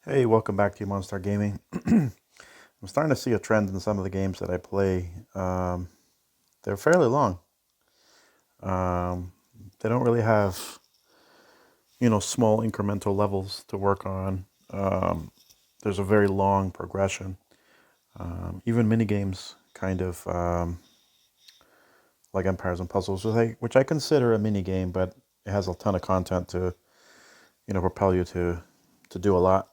Hey, welcome back to Monster Gaming. I'm starting to see a trend in some of the games that I play. They're fairly long. Um, they don't really have, small incremental levels to work on. There's a very long progression. Even mini games, kind of like Empires and Puzzles, which I consider a mini game, but it has a ton of content to, propel you to do a lot,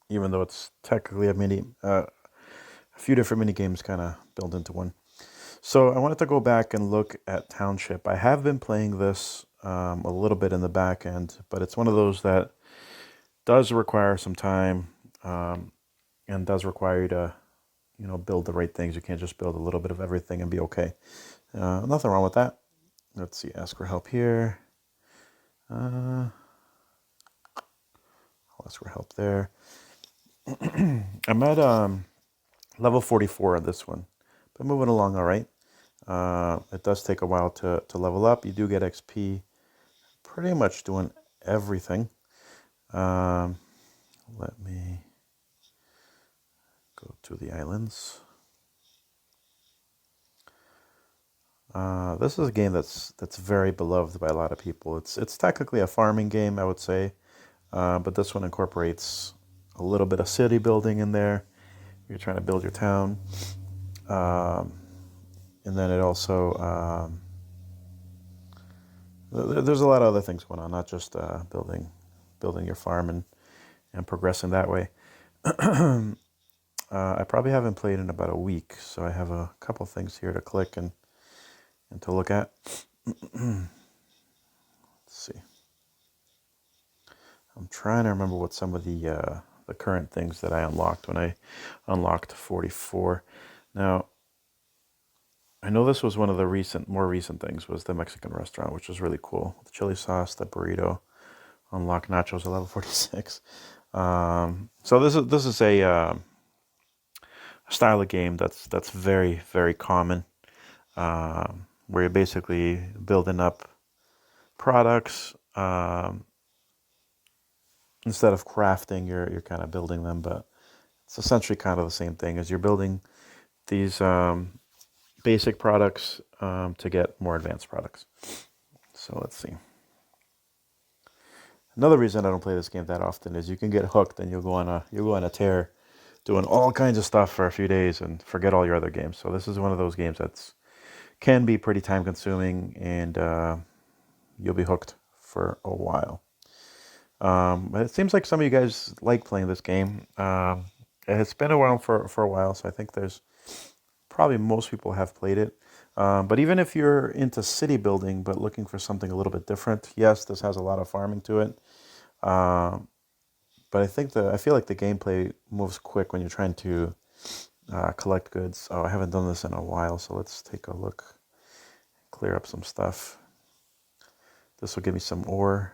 even though it's technically a few different mini games kind of built into one. So I wanted to go back and look at Township. I have been playing this a little bit in the back end, but it's one of those that does require some time um, and does require you to, build the right things. You can't just build a little bit of everything and be okay. Nothing wrong with that. Let's see, ask for help here. I'll ask for help there. I'm at level 44 on this one, but moving along all right. It does take a while to level up. You do get XP pretty much doing everything. Um, Let me go to the islands. This is a game that's very beloved by a lot of people. It's technically a farming game, I would say, but this one incorporates a little bit of city building in there. You're trying to build your town, um, and then it also there's a lot of other things going on, not just building your farm and progressing that way. I probably haven't played in about a week, so I have a couple things here to click and to look at. Let's see. I'm trying to remember what some of the current things that I unlocked when I unlocked 44. Now, I know this was one of the more recent things was the Mexican restaurant, which was really cool. The chili sauce, the burrito, unlock nachos at level 46. So this is a style of game that's very very common, where you're basically building up products. Instead of crafting, you're kind of building them, but it's essentially kind of the same thing as you're building these basic products to get more advanced products. So let's see. Another reason I don't play this game that often is you can get hooked and you'll go on a tear, doing all kinds of stuff for a few days and forget all your other games. So this is one of those games that's can be pretty time consuming, and you'll be hooked for a while. But it seems like some of you guys like playing this game. It's been around for a while, so I think there's probably most people have played it. But even if you're into city building but looking for something a little bit different, yes, this has a lot of farming to it. Um, but I feel like the gameplay moves quick when you're trying to collect goods. Oh, I haven't done this in a while, so let's take a look, clear up some stuff. This will give me some ore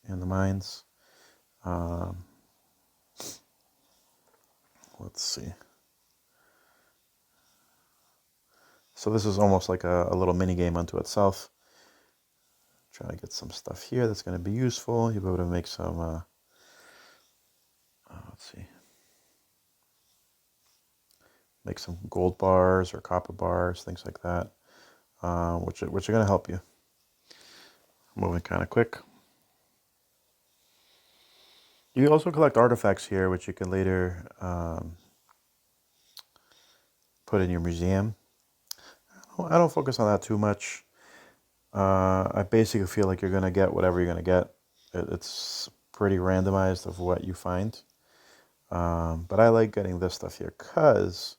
in the mines. Um, let's see. So this is almost like a little mini game unto itself. Trying to get some stuff here that's going to be useful. You'll be able to make some, let's see, make some gold bars or copper bars, things like that, which are going to help you. Moving kind of quick. You also collect artifacts here, which you can later put in your museum. I don't focus on that too much. I basically feel like you're going to get whatever you're going to get. It's pretty randomized of what you find. But I like getting this stuff here because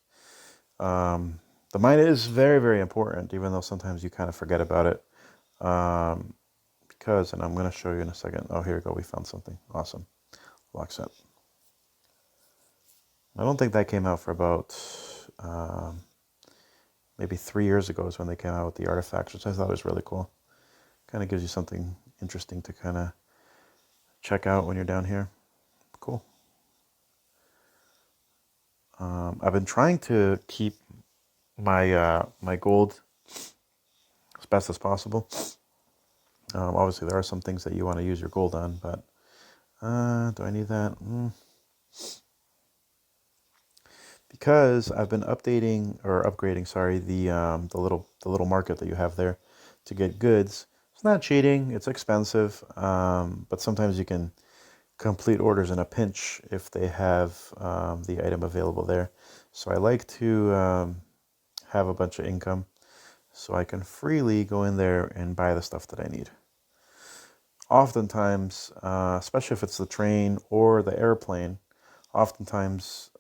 the mine is very, very important, even though sometimes you kind of forget about it. And I'm going to show you in a second. Oh, here we go. We found something. Awesome. Lock set. I don't think that came out for about maybe 3 years ago is when they came out with the artifacts, which I thought was really cool. Kind of gives you something interesting to kind of check out when you're down here. Cool. I've been trying to keep my gold as best as possible. Obviously, there are some things that you want to use your gold on, but do I need that? Because I've been updating or upgrading, sorry, the little market that you have there to get goods. It's not cheating. It's expensive, but sometimes you can complete orders in a pinch if they have the item available there. So I like to have a bunch of income so I can freely go in there and buy the stuff that I need. Oftentimes, especially if it's the train or the airplane, oftentimes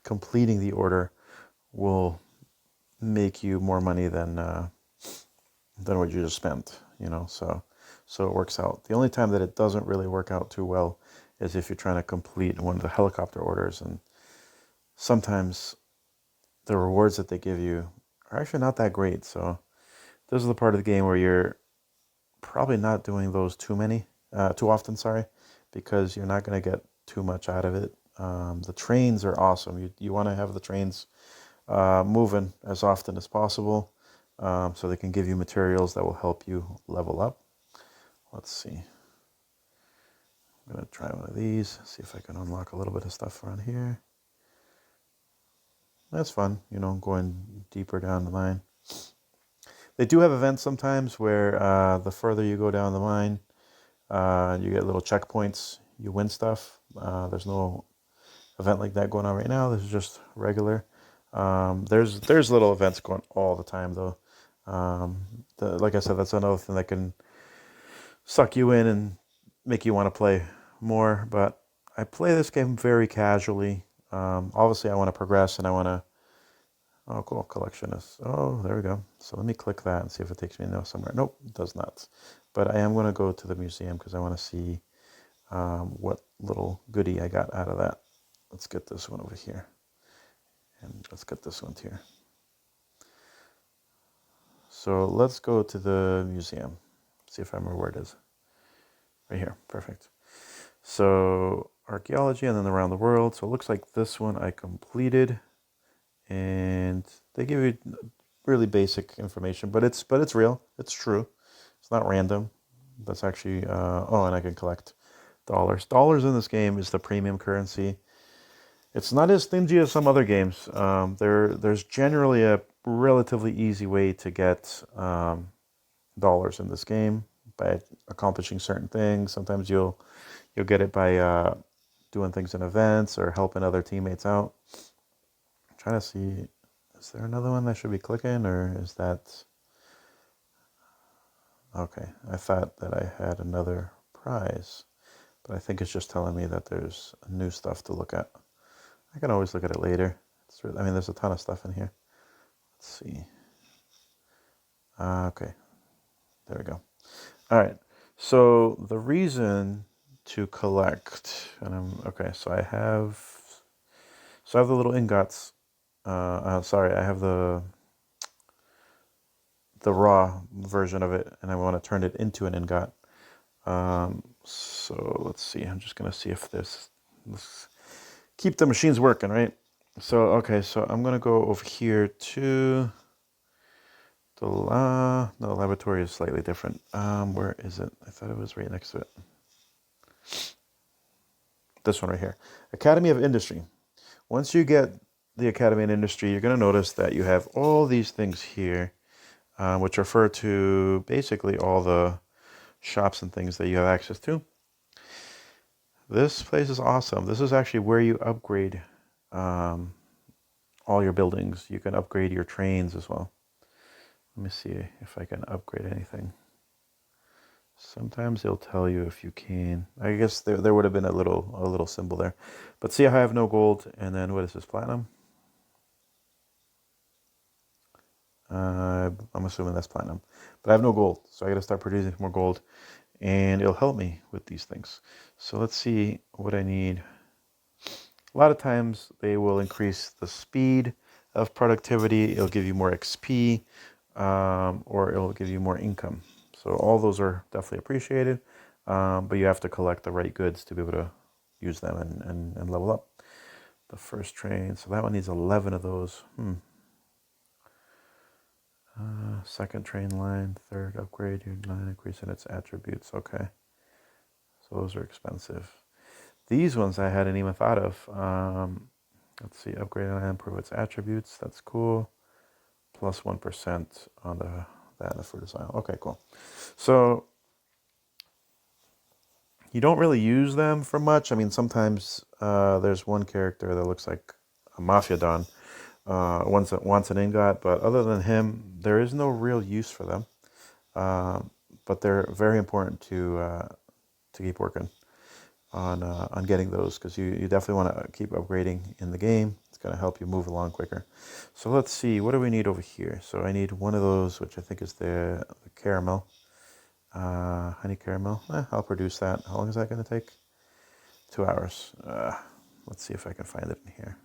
completing the order will make you more money than what you just spent, so it works out. The only time that it doesn't really work out too well is if you're trying to complete one of the helicopter orders, and sometimes the rewards that they give you are actually not that great. So this is the part of the game where you're probably not doing those too often, sorry, because you're not going to get too much out of it. The trains are awesome. You want to have the trains moving as often as possible, so they can give you materials that will help you level up. Let's see. I'm going to try one of these, see if I can unlock a little bit of stuff around here. That's fun, going deeper down the line. They do have events sometimes where the further you go down the line, you get little checkpoints, you win stuff. There's no event like that going on right now. This is just regular. There's little events going all the time though. Like I said, that's another thing that can suck you in and make you want to play more. But I play this game very casually. Obviously, I want to progress and I want to. Oh, cool. Collection is. Oh, there we go. So let me click that and see if it takes me somewhere. Nope, it does not. But I am going to go to the museum because I want to see what little goodie I got out of that. Let's get this one over here. And let's get this one here. So let's go to the museum. See if I remember where it is. Right here. Perfect. So archaeology and then around the world. So it looks like this one I completed. And they give you really basic information, but it's real. It's true. It's not random. That's actually and I can collect dollars. Dollars in this game is the premium currency. It's not as stingy as some other games. There's generally a relatively easy way to get dollars in this game by accomplishing certain things. Sometimes you'll get it by doing things in events or helping other teammates out. Trying to see, is there another one I should be clicking, or is that okay? I thought that I had another prize, but I think it's just telling me that there's new stuff to look at. I can always look at it later. There's a ton of stuff in here. Let's see. Okay, there we go. All right, so the reason to collect, so I have the little ingots. Sorry, I have the raw version of it, and I want to turn it into an ingot. So let's see. I'm just gonna see if let's keep the machines working, right? So okay, so I'm gonna go over here to the laboratory is slightly different. Where is it? I thought it was right next to it. This one right here, Academy of Industry. Once you get the Academy of Industry, you're gonna notice that you have all these things here. Which refer to basically all the shops and things that you have access to. This place is awesome. This is actually where you upgrade all your buildings. You can upgrade your trains as well. Let me see if I can upgrade anything. Sometimes they'll tell you if you can. I guess there would have been a little symbol there. But see how I have no gold, and then what is this, platinum? I'm assuming that's platinum, but I have no gold, so I got to start producing more gold, and it'll help me with these things. So let's see what I need. A lot of times they will increase the speed of productivity. It'll give you more XP, or it'll give you more income. So all those are definitely appreciated, but you have to collect the right goods to be able to use them and level up. the first train. So that one needs 11 of those. Second train line, third upgrade, your line increase in its attributes. Okay. So those are expensive. These ones I hadn't even thought of. Let's see, upgrade and improve its attributes. That's cool. Plus 1% on the for design. Okay, cool. So you don't really use them for much. I mean, sometimes there's one character that looks like a mafia don, wants an ingot, but other than him, there is no real use for them. But they're very important to keep working on getting those, because you definitely want to keep upgrading in the game. It's going to help you move along quicker. So let's see, what do we need over here? So I need one of those, which I think is the caramel. Honey caramel. I'll produce that. How long is that going to take? 2 hours. Let's see if I can find it in here.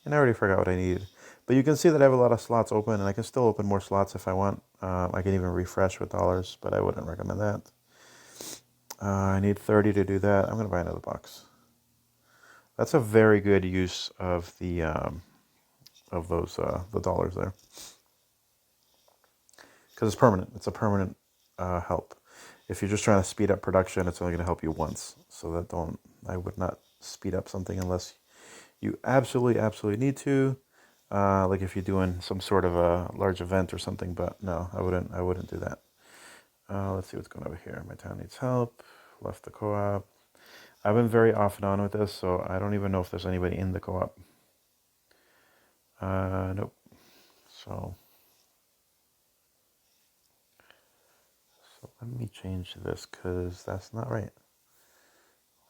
And I already forgot what I needed. But you can see that I have a lot of slots open, and I can still open more slots if I want. I can even refresh with dollars, but I wouldn't recommend that. I need 30 to do that. I'm going to buy another box. That's a very good use of the dollars there, because it's permanent. It's a permanent help. If you're just trying to speed up production, it's only going to help you once. So I would not speed up something unless you absolutely need to. Like if you're doing some sort of a large event or something. But no, I wouldn't do that. Let's see what's going over here. My town needs help. Left the co-op. I've been very off and on with this, so I don't even know if there's anybody in the co-op. Nope. So let me change this, because that's not right.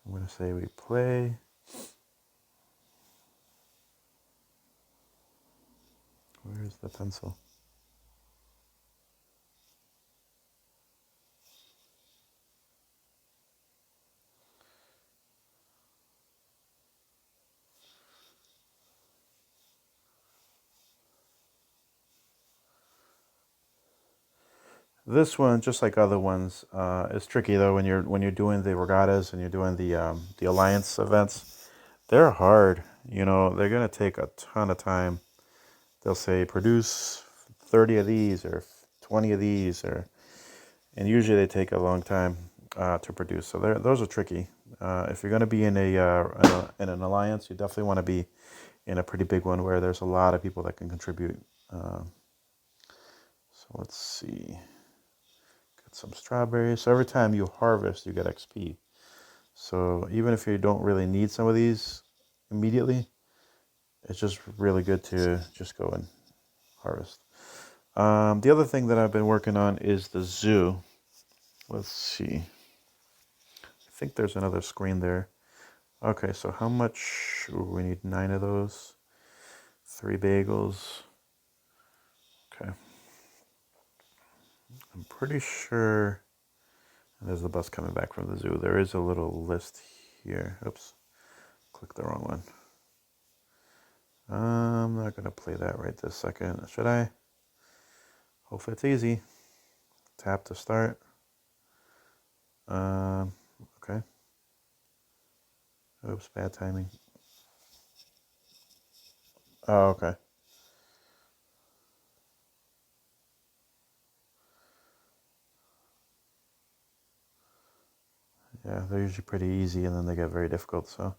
I'm going to say we play. Where's the pencil? This one, just like other ones, is tricky though when you're doing the regattas and you're doing the alliance events. They're hard. They're gonna take a ton of time. They'll say produce 30 of these or 20 of these, and usually they take a long time to produce. So those are tricky. If you're gonna be in an alliance, you definitely want to be in a pretty big one where there's a lot of people that can contribute. So let's see. Some strawberries. So every time you harvest, you get XP. So even if you don't really need some of these immediately, it's just really good to just go and harvest. The other thing that I've been working on is the zoo. Let's see. I think there's another screen there. Okay, so how much? We need 9 of those. 3 bagels. Okay. I'm pretty sure. And there's the bus coming back from the zoo. There is a little list here. Oops. Click the wrong one. I'm not going to play that right this second. Should I? Hopefully it's easy. Tap to start. Okay. Oops, bad timing. Oh, okay. Yeah, they're usually pretty easy, and then they get very difficult. So,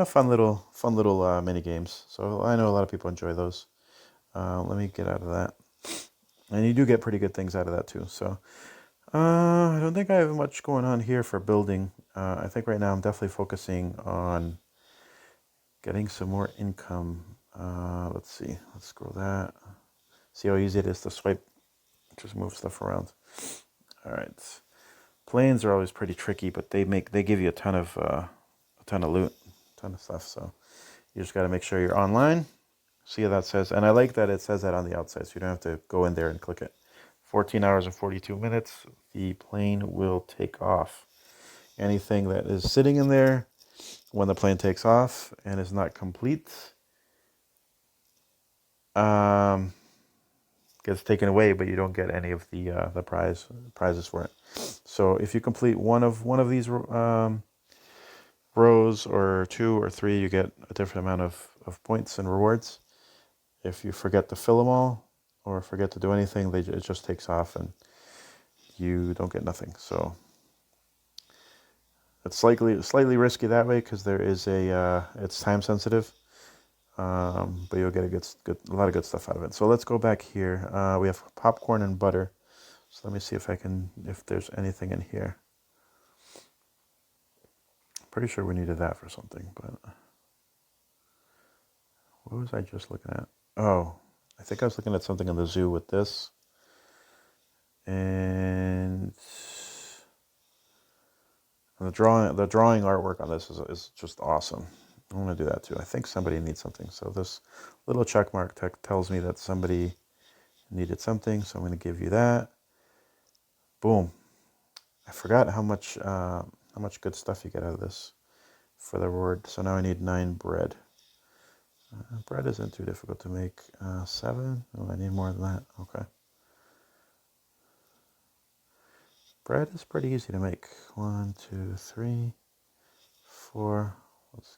fun little mini games. So I know a lot of people enjoy those. Let me get out of that. And you do get pretty good things out of that too. So I don't think I have much going on here for building. I think right now I'm definitely focusing on getting some more income. Let's see. Let's scroll that. See how easy it is to swipe. Just move stuff around. All right. Planes are always pretty tricky, but they give you a ton of loot, a ton of stuff. So you just got to make sure you're online. See how that says, and I like that it says that on the outside, so you don't have to go in there and click it. 14 hours and 42 minutes, the plane will take off. Anything that is sitting in there when the plane takes off and is not complete gets taken away, but you don't get any of the prizes for it. So if you complete one of these rows or 2 or 3, you get a different amount of points and rewards. If you forget to fill them all or forget to do anything, it just takes off and you don't get nothing. So it's slightly risky that way because there is it's time sensitive, but you'll get a lot of good stuff out of it. So let's go back here. We have popcorn and butter. So let me see if there's anything in here. Pretty sure we needed that for something, but what was I just looking at? Oh, I think I was looking at something in the zoo with this. And the drawing artwork on this is just awesome. I want to do that too. I think somebody needs something. So this little check mark tells me that somebody needed something. So I'm going to give you that. Boom. I forgot how much good stuff you get out of this for the reward. So now I need 9 bread. Bread isn't too difficult to make. 7. Oh, I need more than that. Okay. Bread is pretty easy to make. 1, 2, 3, 4.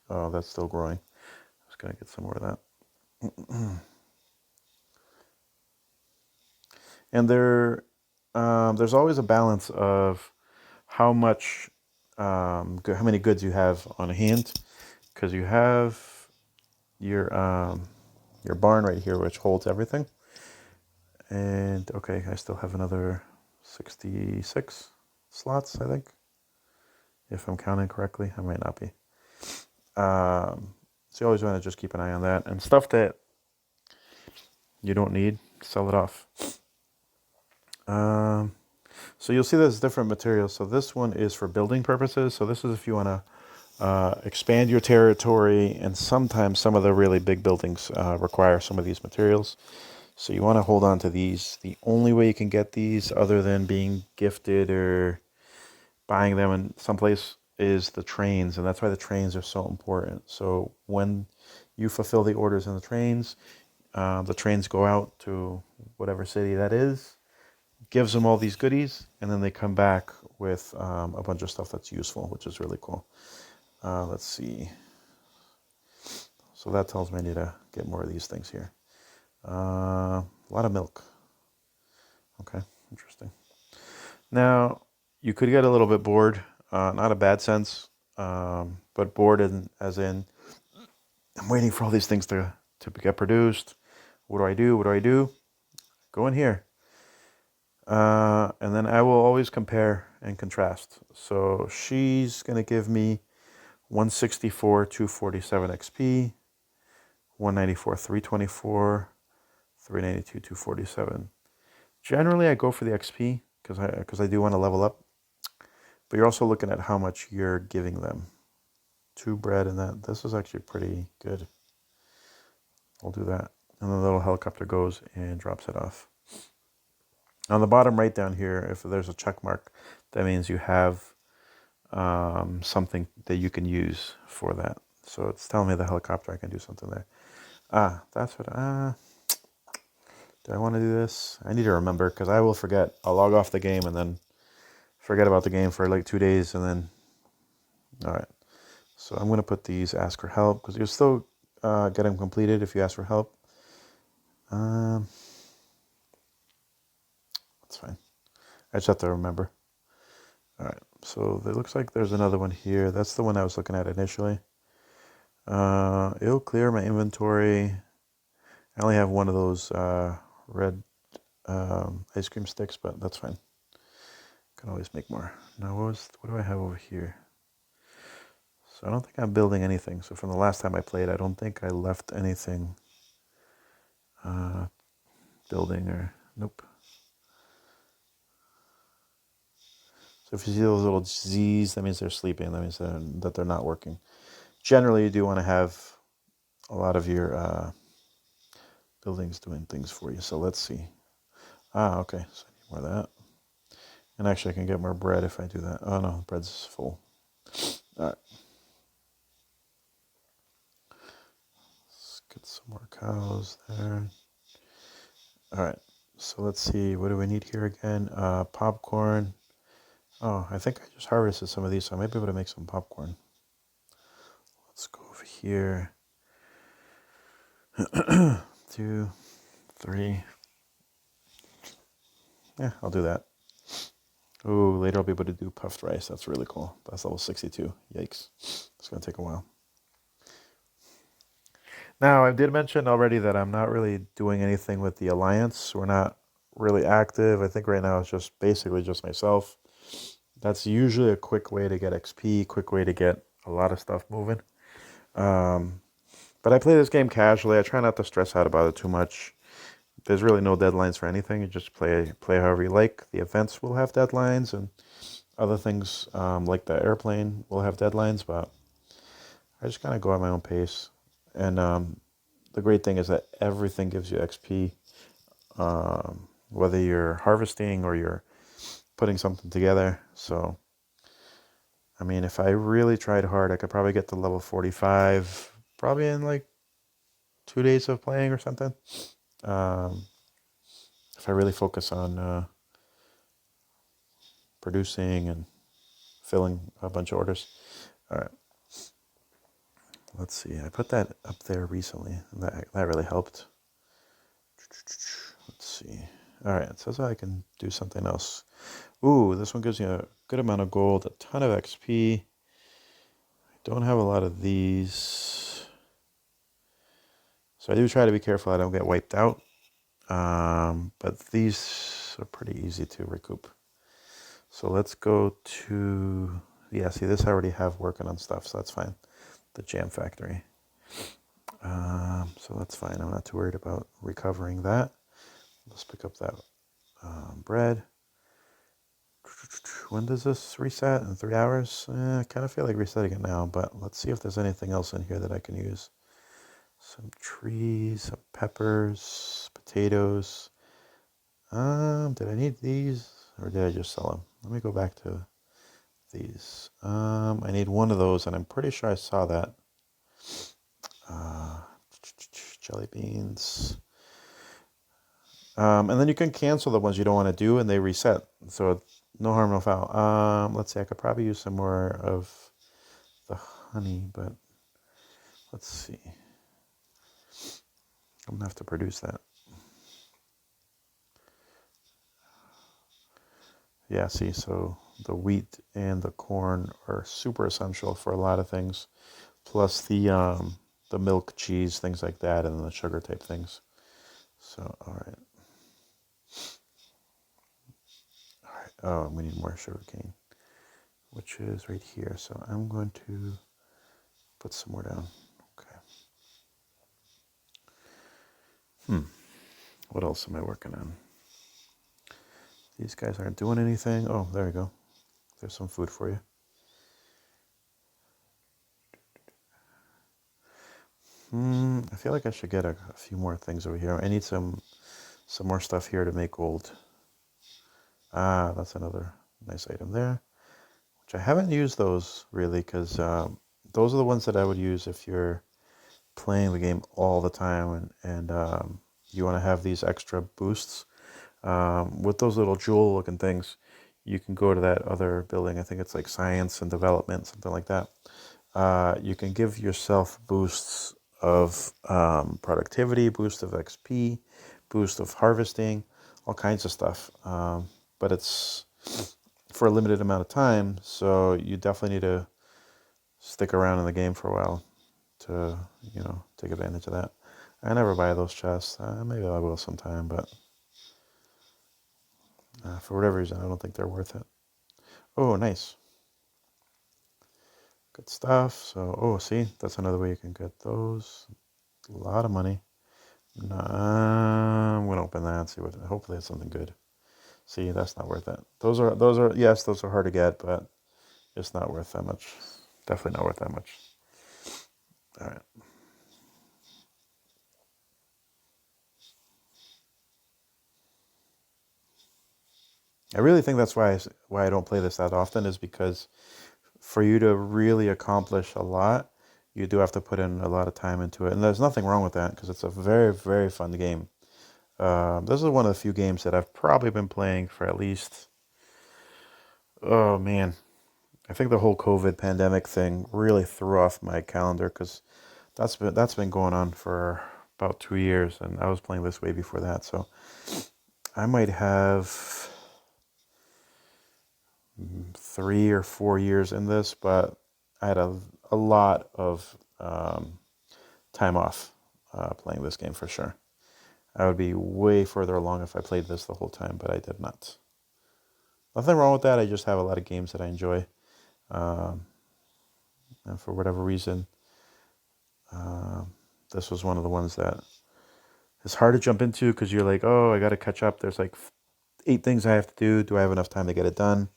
Oh, that's still growing. I was gonna get some more of that. And there's always a balance of how many goods you have on hand, because you have your barn right here, which holds everything. And okay, I still have another 66 slots, I think, if I'm counting correctly. I might not be. So you always want to just keep an eye on that, and stuff that you don't need, sell it off. So you'll see there's different materials. So this one is for building purposes. So this is if you want to expand your territory, and sometimes some of the really big buildings require some of these materials. So you want to hold on to these. The only way you can get these, other than being gifted or buying them in someplace, is the trains, and that's why the trains are so important. So when you fulfill the orders in the trains go out to whatever city that is, gives them all these goodies, and then they come back with a bunch of stuff that's useful, which is really cool. Let's see. So that tells me I need to get more of these things here. A lot of milk. Okay, interesting. Now, you could get a little bit bored, not a bad sense, but bored as in, I'm waiting for all these things to get produced. What do I do? What do I do? Go in here. And then I will always compare and contrast. So she's going to give me 164, 247 XP, 194, 324, 392, 247. Generally, I go for the XP because I do want to level up. But you're also looking at how much you're giving them. 2 bread and that. This is actually pretty good. I'll do that. And the little helicopter goes and drops it off. On the bottom right down here, if there's a check mark, that means you have something that you can use for that. So it's telling me the helicopter, I can do something there. That's what, do I want to do this? I need to remember, because I will forget. I'll log off the game and then forget about the game for like 2 days, and then, all right. So I'm going to put these ask for help, because you'll still get them completed if you ask for help. That's fine. I just have to remember. All right. So it looks like there's another one here. That's the one I was looking at initially. It'll clear my inventory. I only have one of those red ice cream sticks, but that's fine. Can always make more. Now, what do I have over here? So I don't think I'm building anything. So from the last time I played, I don't think I left anything building or, nope. So if you see those little Z's, that means they're sleeping. That means that they're not working. Generally, you do want to have a lot of your buildings doing things for you. So let's see. Okay. So I need more of that. And actually, I can get more bread if I do that. Oh, no. Bread's full. All right. Let's get some more cows there. All right. So let's see. What do we need here again? Popcorn. Oh, I think I just harvested some of these, so I might be able to make some popcorn. here. 2, 3. Yeah, I'll do that. Oh, later I'll be able to do puffed rice. That's really cool. That's level 62. Yikes. It's going to take a while. Now, I did mention already that I'm not really doing anything with the Alliance. We're not really active. I think right now it's just basically just myself. That's usually a quick way to get XP, quick way to get a lot of stuff moving. But I play this game casually. I try not to stress out about it too much. There's really no deadlines for anything. You just play however you like. The events will have deadlines, and other things like the airplane will have deadlines. But I just kind of go at my own pace. And the great thing is that everything gives you XP, whether you're harvesting or you're putting something together. So, I mean, if I really tried hard, I could probably get to level 45, probably in like 2 days of playing or something. Um, if I really focus on producing and filling a bunch of orders. All right. Let's see. I put that up there recently. That really helped. Let's see. All right. It says I can do something else. Ooh, this one gives you a good amount of gold, a ton of XP. I don't have a lot of these. So I do try to be careful I don't get wiped out. But these are pretty easy to recoup. So let's go to, yeah, see this I already have working on stuff, so that's fine. The jam factory. So that's fine. I'm not too worried about recovering that. Let's pick up that bread. When does this reset? In 3 hours? I kind of feel like resetting it now, but let's see if there's anything else in here that I can use. Some trees, some peppers, potatoes. Did I need these or did I just sell them? Let me go back to these. I need one of those, and I'm pretty sure I saw that. Jelly beans. And then you can cancel the ones you don't want to do, and they reset. So no harm, no foul. Let's see. I could probably use some more of the honey, but let's see. I'm gonna have to produce that. Yeah, see, so the wheat and the corn are super essential for a lot of things, plus the milk, cheese, things like that, and the sugar type things. So, all right. Oh, we need more sugar cane, which is right here. So I'm going to put some more down. Okay. What else am I working on? These guys aren't doing anything. Oh, there we go. There's some food for you. I feel like I should get a few more things over here. I need some more stuff here to make gold. Ah, that's another nice item there, which I haven't used those really, because those are the ones that I would use if you're playing the game all the time and you want to have these extra boosts. With those little jewel looking things, you can go to that other building. I think it's like science and development, something like that. You can give yourself boosts of productivity, boost of XP, boost of harvesting, all kinds of stuff. But it's for a limited amount of time, so you definitely need to stick around in the game for a while to, take advantage of that. I never buy those chests. Maybe I will sometime, but for whatever reason, I don't think they're worth it. Oh, nice. Good stuff. So, see, that's another way you can get those. A lot of money. I'm gonna open that and see what. Hopefully, it's something good. See, that's not worth it. Yes, those are hard to get, but it's not worth that much. Definitely not worth that much. All right. I really think that's why I don't play this that often, is because for you to really accomplish a lot, you do have to put in a lot of time into it. And there's nothing wrong with that, because it's a very, very fun game. This is one of the few games that I've probably been playing for at least, oh man, I think the whole COVID pandemic thing really threw off my calendar, because that's been going on for about 2 years, and I was playing this way before that. So I might have 3 or 4 years in this, but I had a lot of time off playing this game for sure. I would be way further along if I played this the whole time, but I did not. Nothing wrong with that. I just have a lot of games that I enjoy, um, and for whatever reason, this was one of the ones that is hard to jump into because you're like, oh, I got to catch up. There's like 8 things I have to do. Do I have enough time to get it done?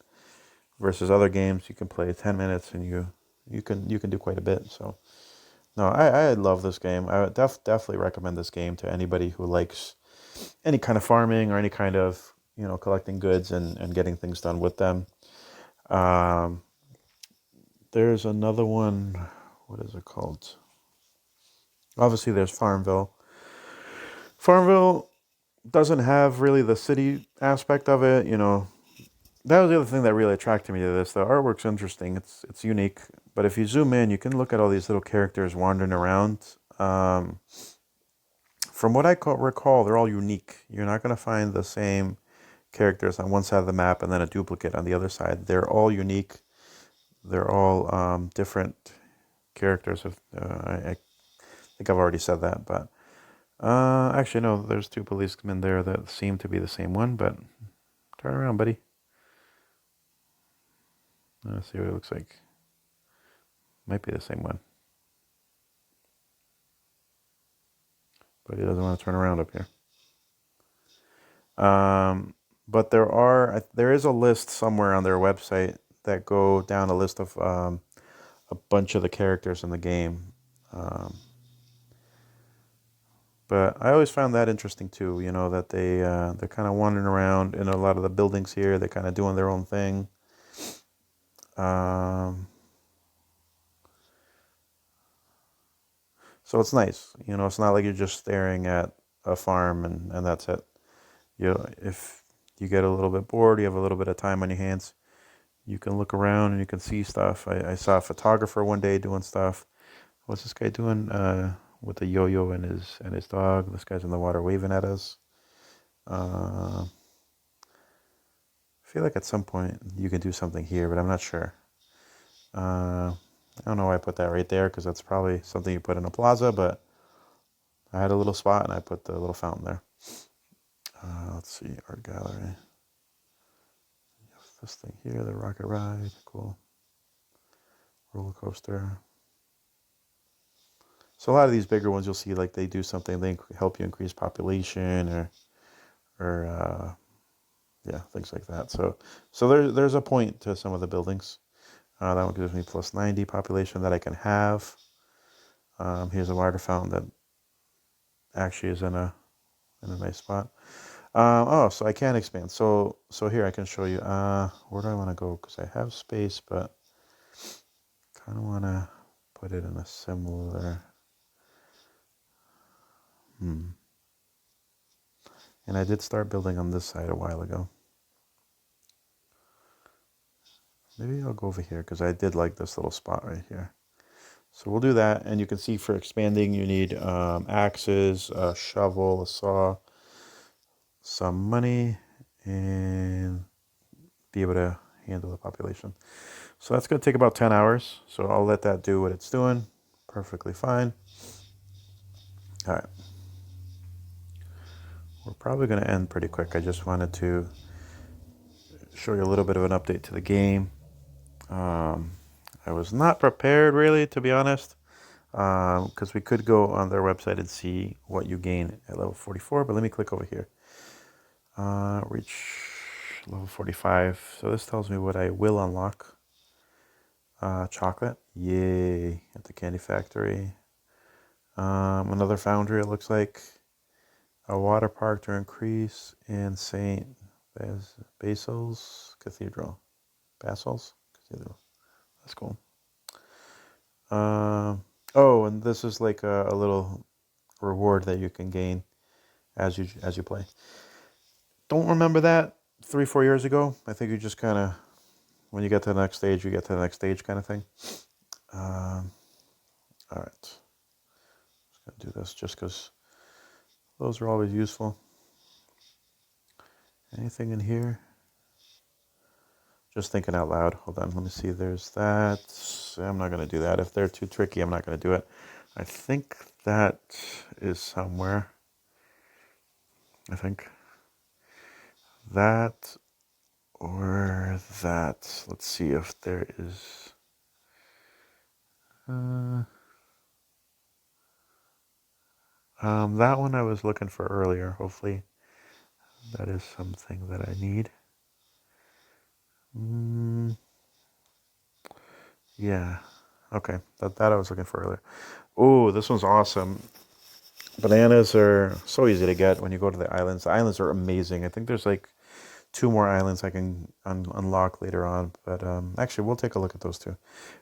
Versus other games, you can play 10 minutes and you can do quite a bit. So no, I love this game. I would definitely recommend this game to anybody who likes any kind of farming or any kind of collecting goods and getting things done with them. Um, there's another one. What is it called? Obviously, there's Farmville. Farmville doesn't have really the city aspect of it. That was the other thing that really attracted me to this. The artwork's interesting. It's unique. But if you zoom in, you can look at all these little characters wandering around. From what I recall, they're all unique. You're not going to find the same characters on one side of the map and then a duplicate on the other side. They're all unique. They're all different characters. I think I've already said that, but actually no, there's 2 policemen there that seem to be the same one. But turn around, buddy. Let's see what it looks like. Might be the same one, but he doesn't want to turn around up here. But there is a list somewhere on their website that go down a list of a bunch of the characters in the game. But I always found that interesting too. That they're kind of wandering around in a lot of the buildings here. They're kind of doing their own thing. So it's nice. It's not like you're just staring at a farm and that's it. If you get a little bit bored, you have a little bit of time on your hands, you can look around and you can see stuff. I saw a photographer one day doing stuff. What's this guy doing with a yo-yo and his dog? This guy's in the water waving at us. I feel like at some point you can do something here, but I'm not sure. I don't know why I put that right there because that's probably something you put in a plaza, but I had a little spot and I put the little fountain there. Let's see, art gallery. This thing here, the rocket ride, cool. Roller coaster. So a lot of these bigger ones, you'll see like they do something, they help you increase population or yeah, things like that. So there's a point to some of the buildings. That one gives me plus 90 population that I can have. Here's a water fountain that actually is in a nice spot. So I can expand. So here I can show you. Where do I want to go? Because I have space, but kind of want to put it in a similar. And I did start building on this side a while ago. Maybe I'll go over here because I did like this little spot right here. So we'll do that, and you can see for expanding you need axes, a shovel, a saw, some money, and be able to handle the population. So that's going to take about 10 hours. So I'll let that do what it's doing. Perfectly fine. All right. We're probably going to end pretty quick. I just wanted to show you a little bit of an update to the game. I was not prepared really, to be honest, because we could go on their website and see what you gain at level 44. But let me click over here. Reach level 45. So this tells me what I will unlock. Chocolate. Yay. At the candy factory. Another foundry, it looks like. A water park to increase in St. Basil's Cathedral. Basil's Cathedral. That's cool. And this is like a little reward that you can gain as you play. Don't remember that 3-4 years ago. I think you just kind of, when you get to the next stage, you get to the next stage kind of thing. All right. this just because those are always useful. Anything in here? Just thinking out loud. Hold on, let me see. There's that. I'm not going to do that. If they're too tricky, I'm not going to do it. I think that is somewhere. I think that or that. Let's see if there is. That one I was looking for earlier. Hopefully that is something that I need. Yeah. Okay. That I was looking for earlier. Oh, this one's awesome. Bananas are so easy to get when you go to the islands. The islands are amazing. I think there's like 2 more islands I can unlock later on. But actually, we'll take a look at those 2.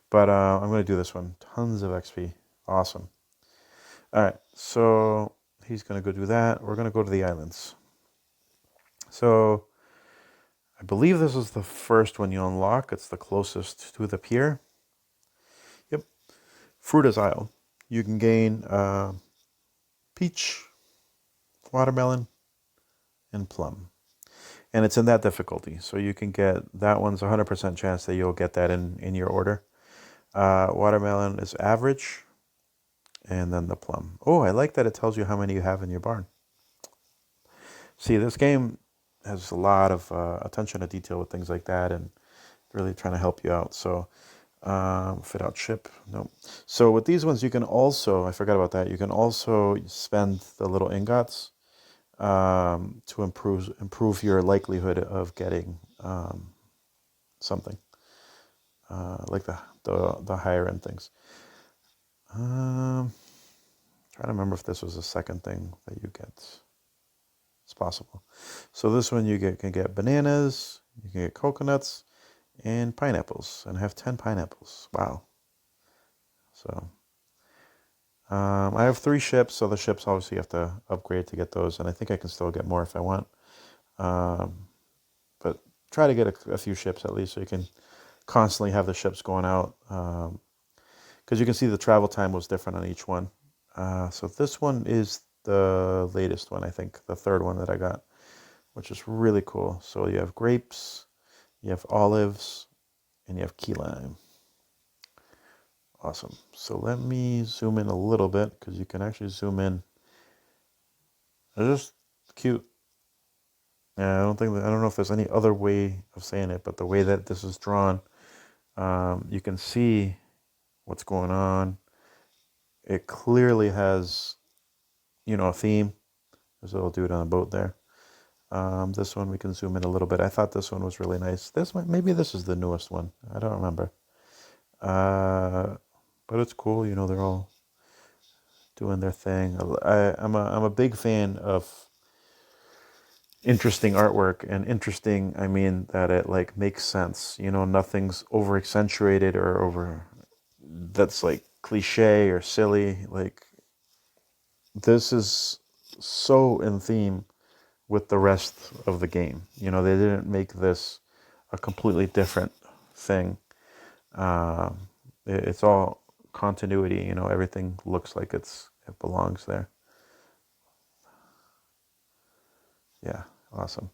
But I'm going to do this one. Tons of XP. Awesome. All right. So he's going to go do that. We're going to go to the islands. So I believe this is the first one you unlock. It's the closest to the pier. Yep. Fruita's Isle. You can gain peach, watermelon, and plum. And it's in that difficulty. So you can get, that one's 100% chance that you'll get that in your order. Watermelon is average. And then the plum. Oh, I like that it tells you how many you have in your barn. See, this game has a lot of attention to detail with things like that and really trying to help you out. So fit out ship. No. So with these ones, you can also, I forgot about that, you can also spend the little ingots to improve your likelihood of getting something like the higher end things. Trying to remember if this was the second thing that you get. It's possible. So this one you can get bananas, you can get coconuts, and pineapples, and I have 10 pineapples. Wow. So I have 3 ships, so the ships obviously you have to upgrade to get those, and I think I can still get more if I want. But try to get a few ships at least so you can constantly have the ships going out. Because you can see the travel time was different on each one. So this one is the latest one, I think, the third one that I got, which is really cool. So you have grapes, you have olives, and you have key lime. Awesome. So let me zoom in a little bit because you can actually zoom in. They're just cute. Yeah, I don't know if there's any other way of saying it, but the way that this is drawn, you can see what's going on. It clearly has, a theme. There's a little dude on a boat there. This one we can zoom in a little bit. I thought this one was really nice. Maybe this is the newest one. I don't remember. But it's cool. They're all doing their thing. I'm a big fan of interesting artwork, and interesting, I mean that it like makes sense. Nothing's over accentuated or over that's like cliche or silly. Like this is so in theme with the rest of the game. They didn't make this a completely different thing. It's all continuity. Everything looks like it belongs there. Yeah, awesome.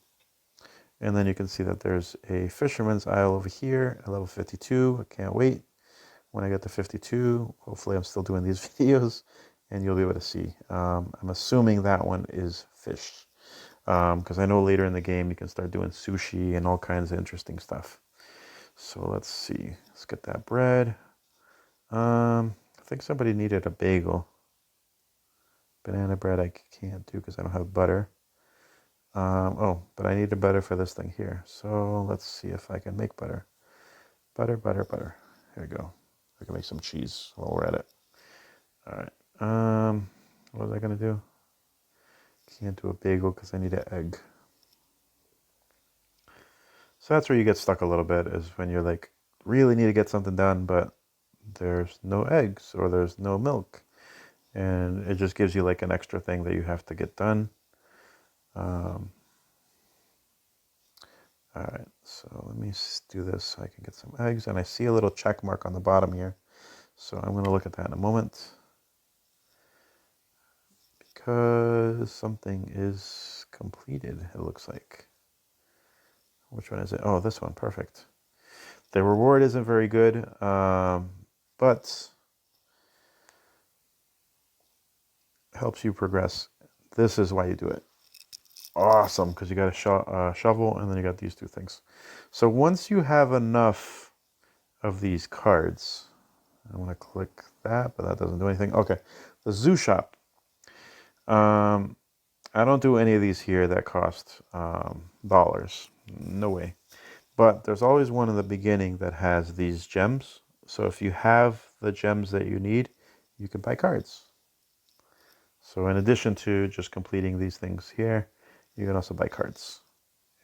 And then you can see that there's a Fisherman's Isle over here at level 52. I can't wait. When I get to 52, hopefully I'm still doing these videos and you'll be able to see. I'm assuming that one is fish. Because I know later in the game you can start doing sushi and all kinds of interesting stuff. So let's see. Let's get that bread. I think somebody needed a bagel. Banana bread I can't do because I don't have butter. But I need a butter for this thing here. So let's see if I can make butter. Butter. Here we go. I can make some cheese while we're at it. All right. What was I gonna do? Can't do a bagel because I need an egg. So that's where you get stuck a little bit, is when you're like, really need to get something done, but there's no eggs or there's no milk. And it just gives you like an extra thing that you have to get done. All right, so let me do this so I can get some eggs. And I see a little check mark on the bottom here. So I'm going to look at that in a moment. because something is completed, it looks like. Which one is it? Oh, this one. Perfect. The reward isn't very good, but helps you progress. This is why you do it. Awesome, because you got a shovel and then you got these two things. So once you have enough of these cards, I want to click that, but that doesn't do anything. Okay, the zoo shop. I don't do any of these here that cost dollars. No way. But there's always one in the beginning that has these gems. So if you have the gems that you need, you can buy cards. So in addition to just completing these things here, you can also buy cards.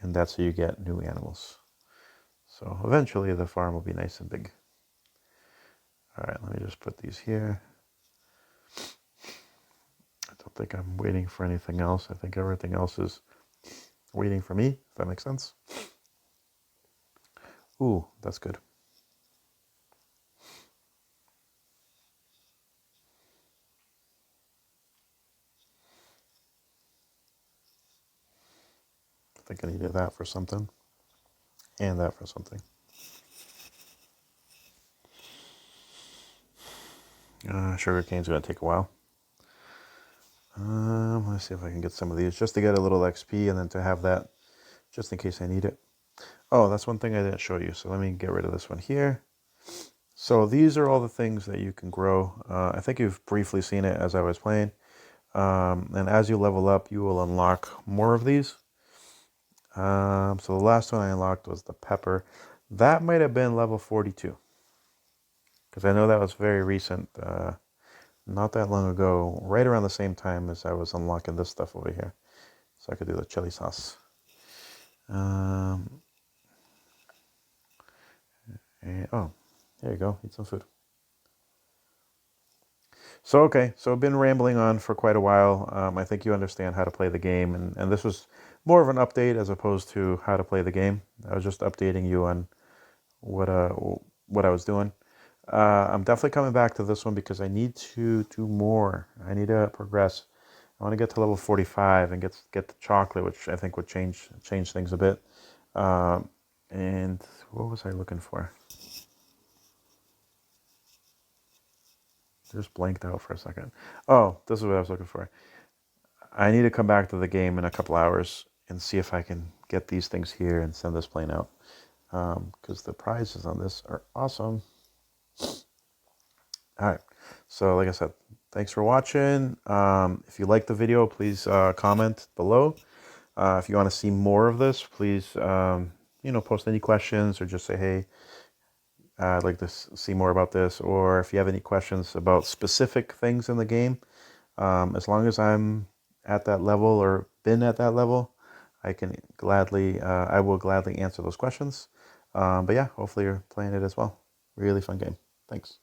And that's how you get new animals. So eventually the farm will be nice and big. All right, let me just put these here. I don't think I'm waiting for anything else. I think everything else is waiting for me, if that makes sense. Ooh, that's good. I think I needed that for something. And that for something. Sugar cane's going to take a while. Let's see if I can get some of these just to get a little XP and then to have that just in case I need it. Oh, that's one thing I didn't show you. So let me get rid of this one here. So these are all the things that you can grow. I think you've briefly seen it as I was playing. And as you level up, you will unlock more of these. So the last one I unlocked was the pepper. That might have been level 42. Because I know that was very recent. Not that long ago, right around the same time as I was unlocking this stuff over here. So I could do the chili sauce. And, oh, there you go. Eat some food. So, okay. So I've been rambling on for quite a while. I think you understand how to play the game. And this was more of an update as opposed to how to play the game. I was just updating you on what I was doing. I'm definitely coming back to this one because I need to do more. I need to progress. I want to get to level 45 and get the chocolate, which I think would change things a bit. And what was I looking for? Just blanked out for a second. Oh, this is what I was looking for. I need to come back to the game in a couple hours and see if I can get these things here and send this plane out. Because the prizes on this are awesome. All right. So like I said, thanks for watching. If you like the video, please comment below. If you want to see more of this, please, post any questions or just say, hey, I'd like to see more about this. Or if you have any questions about specific things in the game, as long as I'm at that level or been at that level, I will gladly answer those questions. But yeah, hopefully you're playing it as well. Really fun game. Thanks.